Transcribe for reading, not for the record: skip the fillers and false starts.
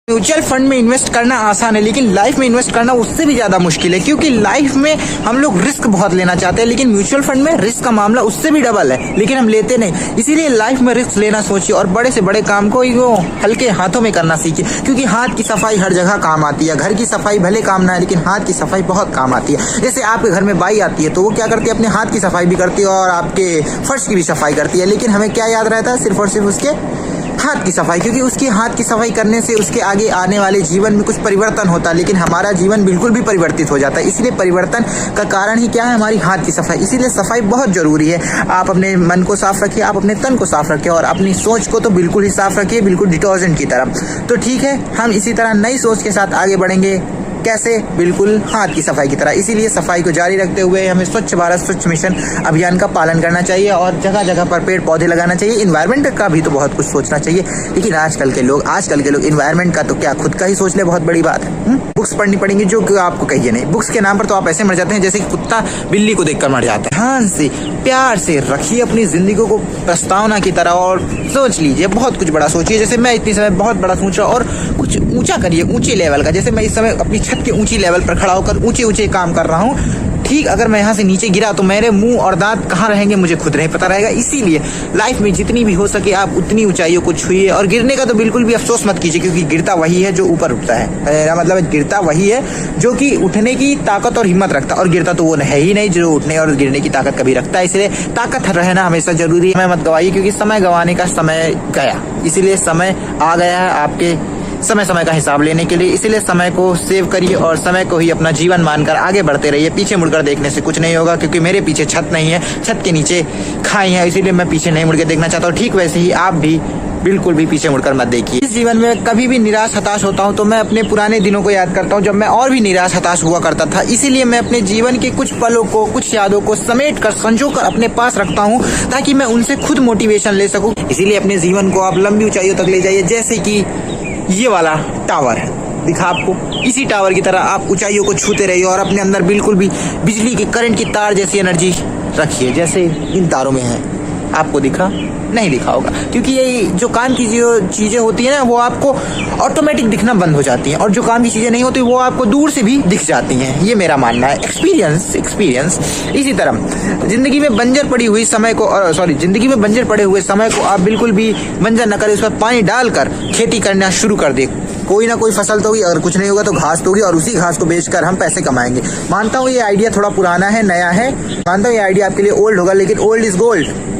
Mutual fund में invest करना आसान है, लेकिन लाइफ में इन्वेस्ट करना उससे भी ज्यादा मुश्किल है, क्योंकि लाइफ में हम लोग रिस्क बहुत लेना चाहते हैं, लेकिन म्यूचुअल फंड में रिस्क का मामला उससे भी डबल है, लेकिन हम लेते नहीं। इसीलिए लाइफ में रिस्क लेना सोचिए और बड़े से बड़े काम को वो हल्के हाथों में करना सीखिए, क्योंकि हाथ की सफाई हर जगह काम आती है। घर की सफाई भले काम ना है, लेकिन हाथ की सफाई बहुत काम आती है। जैसे आपके घर में बाई आती है तो वो क्या करती है, अपने हाथ की सफाई भी करती है और आपके फर्श की भी सफाई करती है, लेकिन हमें क्या याद रहता है, सिर्फ और सिर्फ उसके हाथ की सफाई, क्योंकि उसकी हाथ की सफाई करने से उसके आगे आने वाले जीवन में कुछ परिवर्तन होता है, लेकिन हमारा जीवन बिल्कुल भी परिवर्तित हो जाता है। इसलिए परिवर्तन का कारण ही क्या है, हमारी हाथ की सफाई। इसीलिए सफाई बहुत जरूरी है। आप अपने मन को साफ रखिए, आप अपने तन को साफ रखिए और अपनी सोच को तो बिल्कुल ही साफ रखिए, बिल्कुल डिटर्जेंट की तरह। तो ठीक है, हम इसी तरह नई सोच के साथ आगे बढ़ेंगे। कैसे? बिल्कुल हाथ की सफाई की तरह। इसीलिए सफाई को जारी रखते हुए हमें स्वच्छ भारत स्वच्छ मिशन अभियान का पालन करना चाहिए और जगह जगह पर पेड़ पौधे लगाना चाहिए। इन्वायरमेंट का भी तो बहुत कुछ सोचना चाहिए, लेकिन आजकल के लोग इन्वायरमेंट का तो क्या खुद का ही सोच ले, बहुत बड़ी बात है। बुक्स पढ़नी पड़ेंगी जो कि आपको कहिए नहीं। बुक्स के नाम पर तो आप ऐसे मर जाते हैं जैसे कुत्ता बिल्ली को देखकर मर जाता है। ध्यान से प्यार से रखिए अपनी जिंदगी को प्रस्तावना की तरह और सोच लीजिए, बहुत कुछ बड़ा सोचिए। जैसे मैं इतनी समय बहुत बड़ा सोच रहा हूँ और कुछ ऊंचा करिए, ऊंचे लेवल का। जैसे मैं इस समय अपनी छत के ऊंची लेवल पर खड़ा होकर ऊंचे ऊंचे काम कर रहा हूँ। ठीक, अगर मैं यहाँ से नीचे गिरा तो मेरे मुंह और दांत कहाँ रहेंगे मुझे खुद नहीं पता रहेगा। इसीलिए लाइफ में जितनी भी हो सके आप उतनी ऊंचाइयों को छुइए और गिरने का तो बिल्कुल भी अफसोस मत कीजिए, क्योंकि गिरता वही है जो ऊपर उठता है। मेरा मतलब गिरता वही है जो कि उठने की ताकत और हिम्मत रखता, और गिरता तो वो है ही नहीं जो उठने और गिरने की ताकत कभी रखता है। इसलिए ताकत रहना हमेशा जरूरी है। समय मत गवाइए, क्योंकि समय गंवाने का समय गया। इसीलिए समय आ गया है आपके समय का हिसाब लेने के लिए। इसीलिए समय को सेव करिए और समय को ही अपना जीवन मानकर आगे बढ़ते रहिए। पीछे मुड़कर देखने से कुछ नहीं होगा, क्योंकि मेरे पीछे छत नहीं है, छत के नीचे खाई है, इसीलिए मैं पीछे नहीं मुड़ के देखना चाहता हूँ। ठीक वैसे ही आप भी बिल्कुल भी पीछे मुड़कर मत देखिए। इस जीवन में कभी भी निराश हताश होता हूँ तो मैं अपने पुराने दिनों को याद करता हूँ, जब मैं और भी निराश हताश हुआ करता था। इसीलिए मैं अपने जीवन के कुछ पलों को, कुछ यादों को समेट कर, संजो कर अपने पास रखता हूँ, ताकि मैं उनसे खुद मोटिवेशन ले सकूँ। इसीलिए अपने जीवन को आप लंबी ऊंचाइयों तक ले जाइए, जैसे कि ये वाला टावर है दिखा आपको। इसी टावर की तरह आप ऊंचाइयों को छूते रहिए और अपने अंदर बिल्कुल भी बिजली की करंट की तार जैसी एनर्जी रखिए, जैसे इन तारों में है। आपको दिखा नहीं दिखा होगा, क्योंकि ये जो काम की जो चीजें होती है ना, वो आपको ऑटोमेटिक दिखना बंद हो जाती हैं, और जो काम की चीजें नहीं होती वो आपको दूर से भी दिख जाती हैं। ये मेरा मानना है, एक्सपीरियंस। इसी तरह जिंदगी में बंजर पड़ी हुई समय को जिंदगी में बंजर पड़े हुए समय को आप बिल्कुल भी बंजर न करें, उस पर पानी डालकर खेती करना शुरू कर दे। कोई ना कोई फसल तो होगी, अगर कुछ नहीं होगा तो घास तो होगी, और उसी घास को बेचकर हम पैसे कमाएंगे। मानता हूँ ये आइडिया थोड़ा पुराना है, नया है, मानता हूँ ये आइडिया आपके लिए ओल्ड होगा, लेकिन ओल्ड इज गोल्ड।